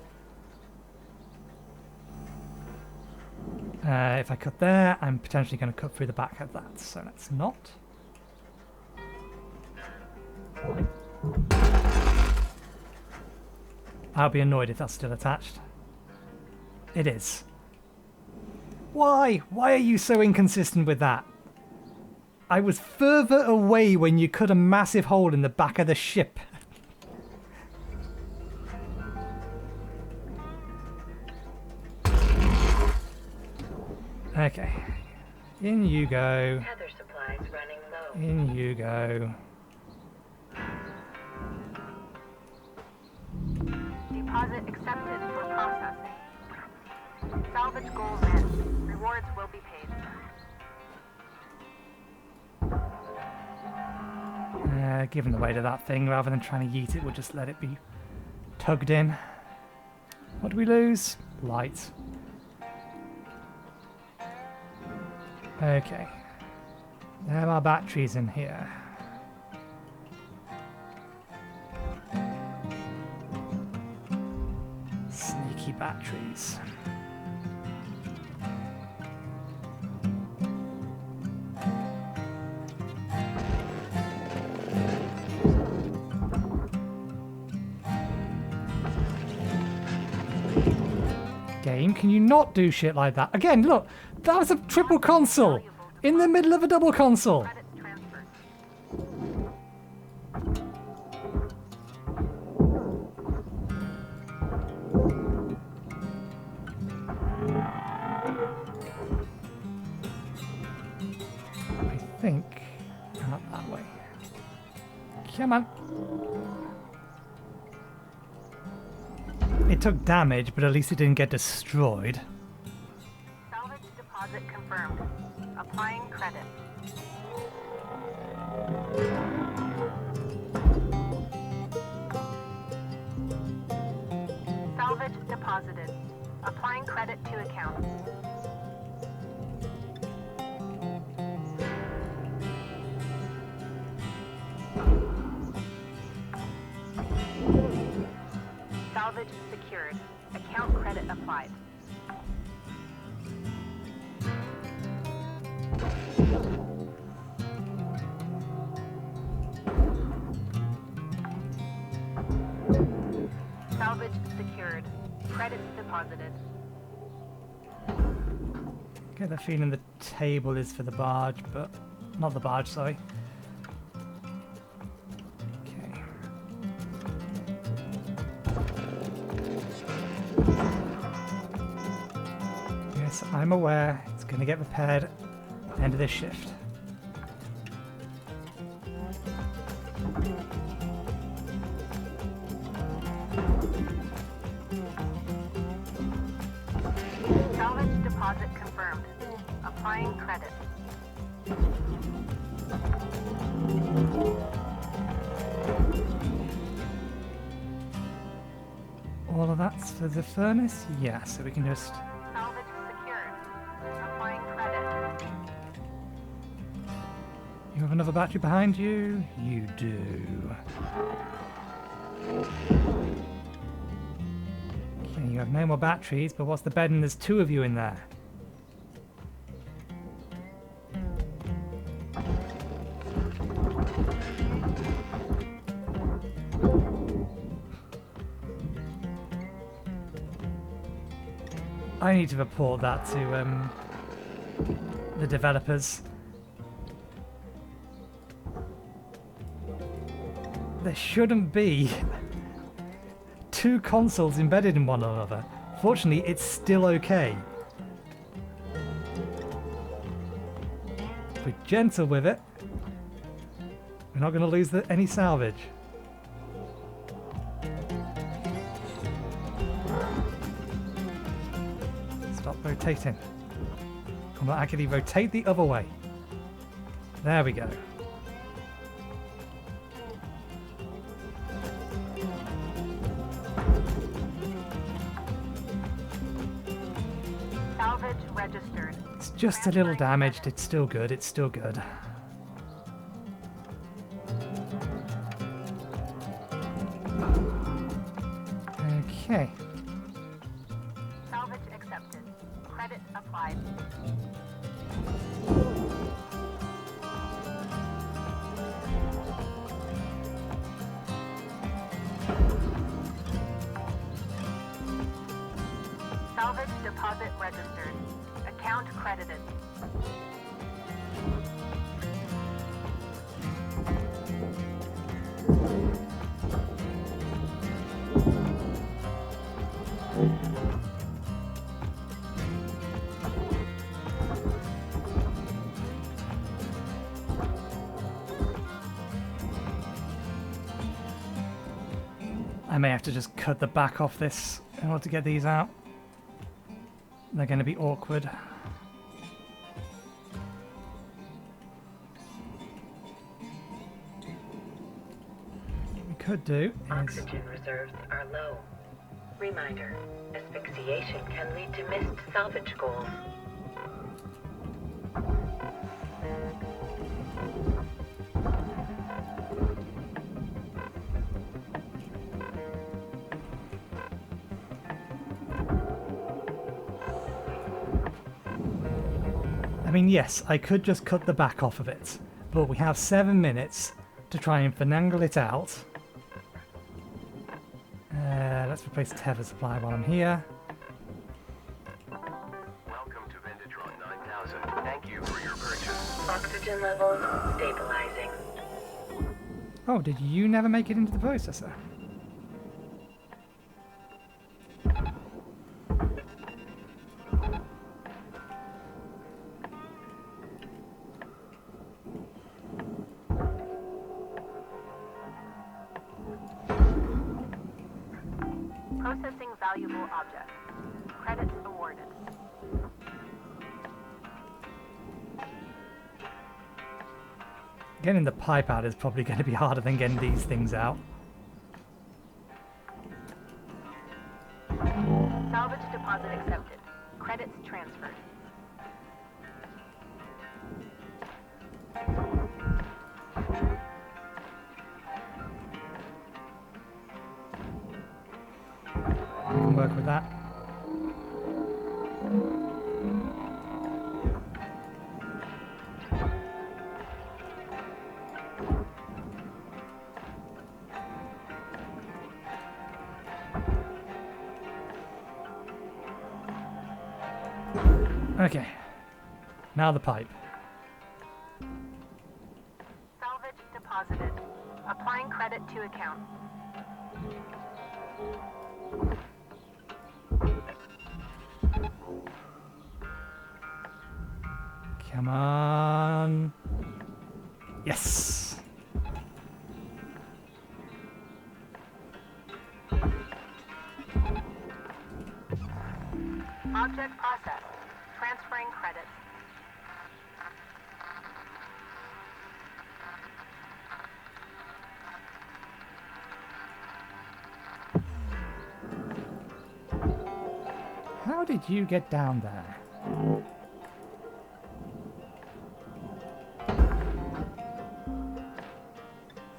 If I cut there, I'm potentially going to cut through the back of that. So let's not. I'll be annoyed if that's still attached. It is. Why? Why are you so inconsistent with that? I was further away when you cut a massive hole in the back of the ship. Okay. In you go. Tether supplies running low. In you go. Deposit accepted for processing. Salvage goal met. Rewards will be paid. Given the weight of that thing, rather than trying to yeet it, we'll just let it be tugged in. What do we lose? Light. Okay. There are batteries in here. Sneaky batteries. Game, can you not do shit like that? Again, look, that was a triple console in the middle of a double console. Credits transferred. I think not that way. Come on. It took damage, but at least it didn't get destroyed. Salvage deposit confirmed. Applying credit. Salvage deposited. Applying credit to account. Salvage secured. Account credit applied. Salvage Salvage secured. Credits deposited. Get the feeling the table is for the barge, but not the barge, sorry. Okay. Yes, I'm aware it's going to get repaired at the end of this shift. Salvage deposit confirmed. Applying credit. All of that's for the furnace? Yeah, so we can just... Salvage secured. Applying credit. You have another battery behind you? You do. Okay, you have no more batteries, but what's the bed and there's two of you in there? I need to report that to the developers. There shouldn't be two consoles embedded in one another. Fortunately, it's still okay. If we're gentle with it, we're not going to lose any salvage. Stop rotating. Come on, actually rotate the other way. There we go. Salvage registered. It's just a little damaged. It's still good. It's still good. Okay. Salvage accepted. Credit applied. Salvage deposit registered. Account credited. I may have to just cut the back off this in order to get these out. They're going to be awkward. What we could do is... Oxygen reserves are low. Reminder, asphyxiation can lead to missed salvage goals. I mean, yes, I could just cut the back off of it, but we have 7 minutes to try and finagle it out. Let's replace the tether supply while I'm here. Welcome to Venditron 9000. Thank you for your purchase. Oxygen levels stabilizing. Oh, did you never make it into the processor? Processing valuable objects. Credits awarded. Getting the pipe out is probably going to be harder than getting these things out. Salvage deposit accepted. Credits transferred. We can work with that. Now the pipe. Salvage deposited. Applying credit to account. Come on. Yes. Object processed. Transferring credit. How did you get down there?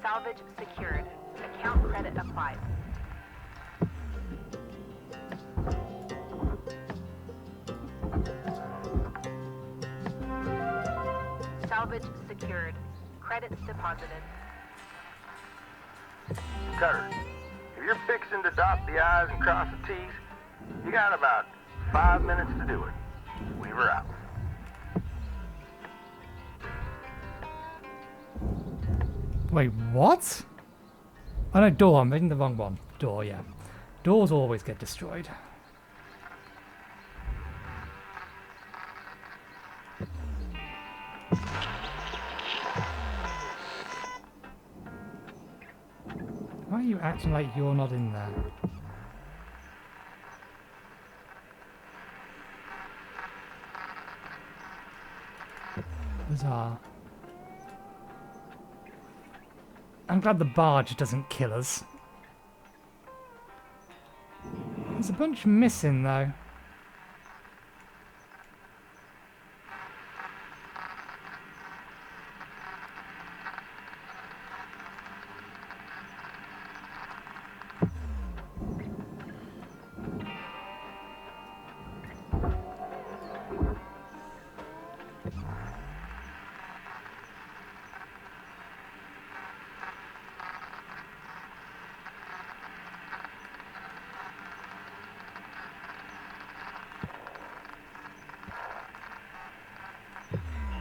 Salvage secured. Account credit applied. Salvage secured. Credits deposited. Cutter, if you're fixing to dot the I's and cross the T's, you got about 5 minutes to do it. Weaver out. Wait, what? Oh no, door. I'm reading the wrong one. Door, yeah. Doors always get destroyed. Why are you acting like you're not in there? Bizarre. I'm glad the barge doesn't kill us. There's a bunch missing though.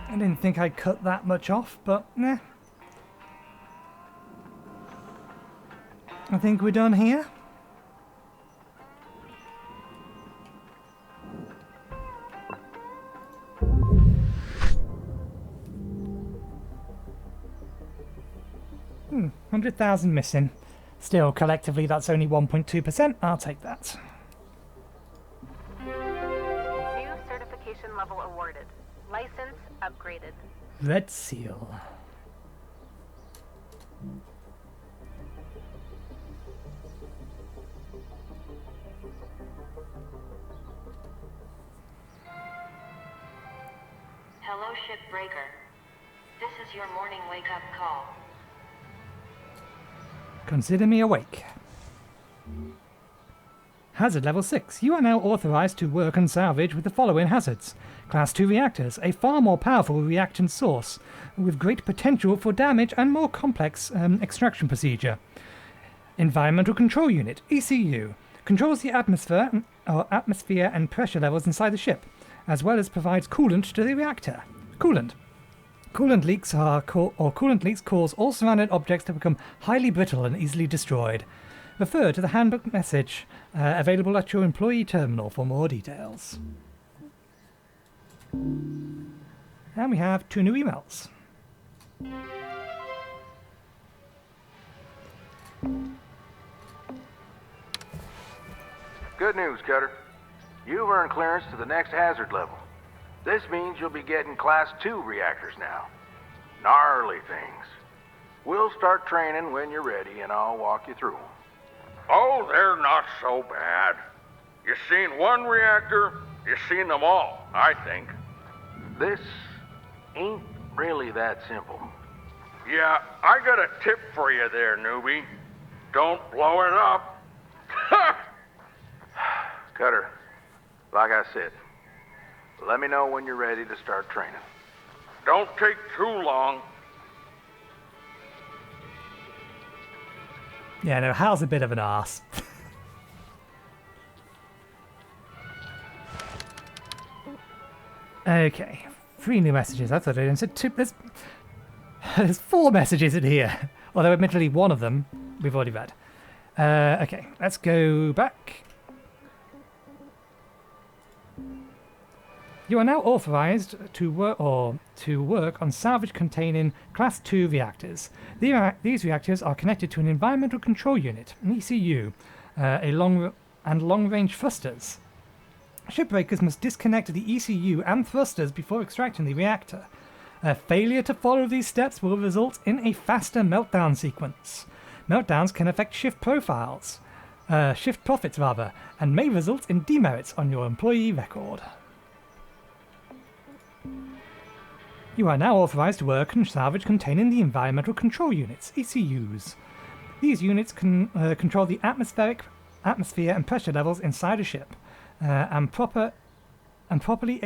I didn't think I'd cut that much off, but nah. I think we're done here. Hmm, 100,000 missing. Still, collectively, that's only 1.2%. I'll take that. New certification level awarded. License upgraded. Red Seal. Hello, Shipbreaker. This is your morning wake-up call. Consider me awake. Hazard level 6. You are now authorized to work and salvage with the following hazards. Class 2 reactors, a far more powerful reactant source, with great potential for damage and more complex extraction procedure. Environmental Control Unit, ECU, controls the atmosphere and pressure levels inside the ship, as well as provides coolant to the reactor. Coolant. Coolant leaks cause all surrounding objects to become highly brittle and easily destroyed. Refer to the handbook message available at your employee terminal for more details. And we have 2 new emails. Good news, Cutter. You've earned clearance to the next hazard level. This means you'll be getting Class 2 reactors now. Gnarly things. We'll start training when you're ready, and I'll walk you through them. Oh, they're not so bad. You seen one reactor, you seen them all, I think. This ain't really that simple. Yeah, I got a tip for you there, newbie. Don't blow it up. Cutter, like I said, let me know when you're ready to start training. Don't take too long. Yeah, no, Hal's a bit of an arse. Okay, 3 new messages. I thought I said 2. There's 4 messages in here. Although admittedly one of them we've already read. Okay, let's go back. You are now authorized to work on salvage containing Class 2 reactors. These reactors are connected to an environmental control unit, an ECU, and long-range thrusters. Shipbreakers must disconnect the ECU and thrusters before extracting the reactor. Failure to follow these steps will result in a faster meltdown sequence. Meltdowns can affect shift profits, and may result in demerits on your employee record. You are now authorized to work on salvage containing the environmental control units, ECUs. These units can control the atmosphere and pressure levels inside a ship, To properly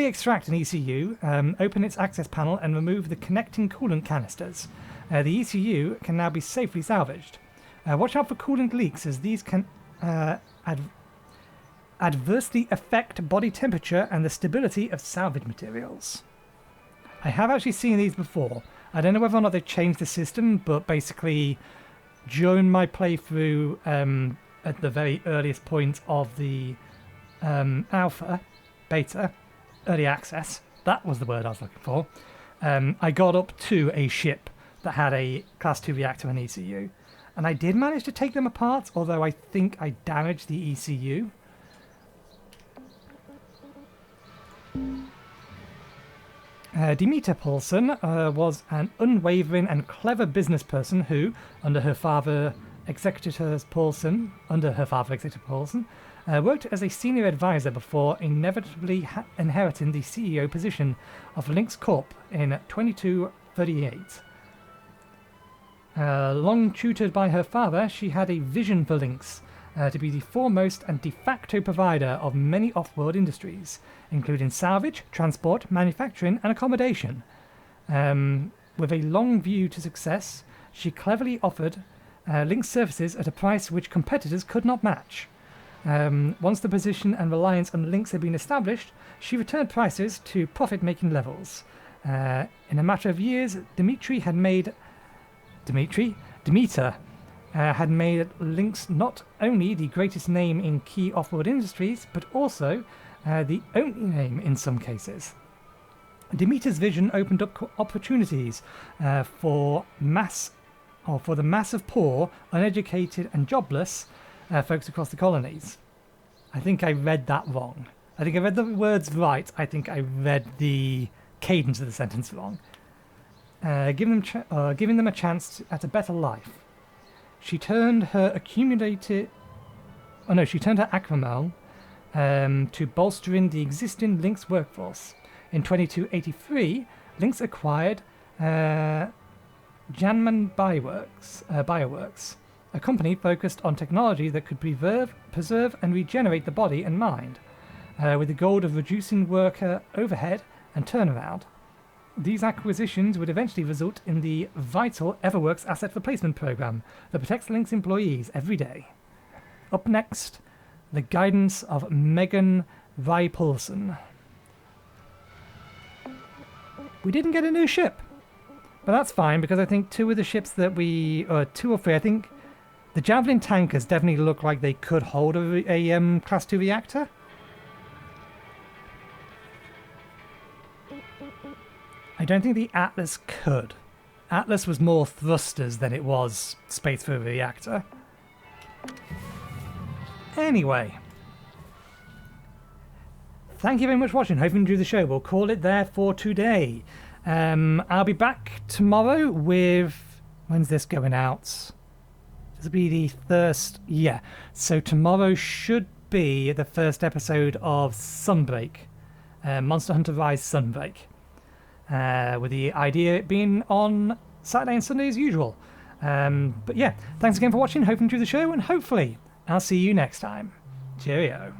extract an ECU, open its access panel and remove the connecting coolant canisters. The ECU can now be safely salvaged. Watch out for coolant leaks, as these can adversely affect body temperature and the stability of salvage materials. I have actually seen these before. I don't know whether or not they've changed the system, but basically during my playthrough at the very earliest point of the beta, early access, that was the word I was looking for, I got up to a ship that had a Class 2 reactor and ECU, and I did manage to take them apart, although I think I damaged the ECU. Demeter Paulson was an unwavering and clever business person who, under her father, Executor Paulson, worked as a senior advisor before inevitably inheriting the CEO position of Lynx Corp in 2238. Long tutored by her father, she had a vision for Lynx to be the foremost and de facto provider of many off-world industries, including salvage, transport, manufacturing, and accommodation. With a long view to success, she cleverly offered Lynx services at a price which competitors could not match. Once the position and reliance on Lynx had been established, she returned prices to profit-making levels. In a matter of years, Demeter had made Lynx not only the greatest name in key off-world industries, but also the only name in some cases. Demeter's vision opened up opportunities for the mass of poor, uneducated, and jobless folks across the colonies. I think I read that wrong. I think I read the words right. I think I read the cadence of the sentence wrong. Giving them a chance at a better life. She turned her Acromel to bolstering the existing Lynx workforce. In 2283, Lynx acquired Janman Bioworks, a company focused on technology that could preserve and regenerate the body and mind, with the goal of reducing worker overhead and turnaround. These acquisitions would eventually result in the vital Everworks asset replacement program that protects Lynx employees every day. Up next, the guidance of Megan Paulson. We didn't get a new ship, but that's fine because I think 2 of the ships that 2 or 3, I think the Javelin tankers definitely look like they could hold a Class 2 reactor. I don't think the Atlas could. Atlas was more thrusters than it was space for a reactor. Anyway. Thank you very much for watching. Hope you enjoyed the show. We'll call it there for today. I'll be back tomorrow with... When's this going out? This will be the first... Yeah. So tomorrow should be the first episode of Sunbreak. Monster Hunter Rise Sunbreak. With the idea being on Saturday and Sunday as usual. But yeah, thanks again for watching. Hope you enjoyed the show, and hopefully I'll see you next time. Cheerio.